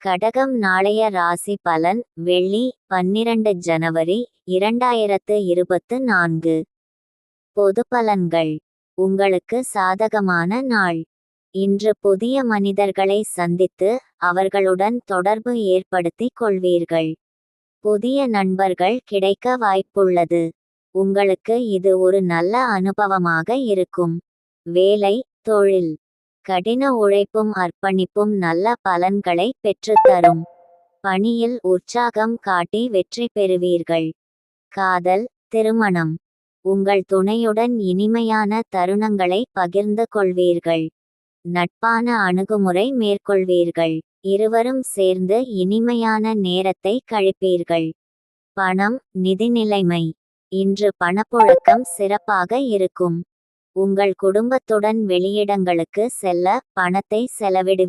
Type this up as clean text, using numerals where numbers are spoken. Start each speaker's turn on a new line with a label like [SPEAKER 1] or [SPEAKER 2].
[SPEAKER 1] கடகம் நாளைய ராசி பலன். வெள்ளி 12 ஜனவரி 2024. பொது பலன்கள். உங்களுக்கு சாதகமான நாள். இன்று புதிய மனிதர்களை சந்தித்து அவர்களுடன் தொடர்பு ஏற்படுத்திக் கொள்வீர்கள். புதிய நண்பர்கள் கிடைக்க வாய்ப்புள்ளது. உங்களுக்கு இது ஒரு நல்ல அனுபவமாக இருக்கும். வேலை, தொழில். கடின உழைப்பும் அர்ப்பணிப்பும் நல்ல பலன்களை பெற்றுத்தரும். பணியில் உற்சாகம் காட்டி வெற்றி பெறுவீர்கள். காதல், திருமணம். உங்கள் துணையுடன் இனிமையான தருணங்களை பகிர்ந்து கொள்வீர்கள். நட்பான அணுகுமுறை மேற்கொள்வீர்கள். இருவரும் சேர்ந்து இனிமையான நேரத்தை கழிப்பீர்கள். பணம், நிதி நிலைமை. இன்று பணப்புழக்கம் சிறப்பாக இருக்கும். உங்கள் குடும்பத்துடன் வெளியிடங்களுக்கு செல்ல பணத்தை செலவிடுவீர்கள்.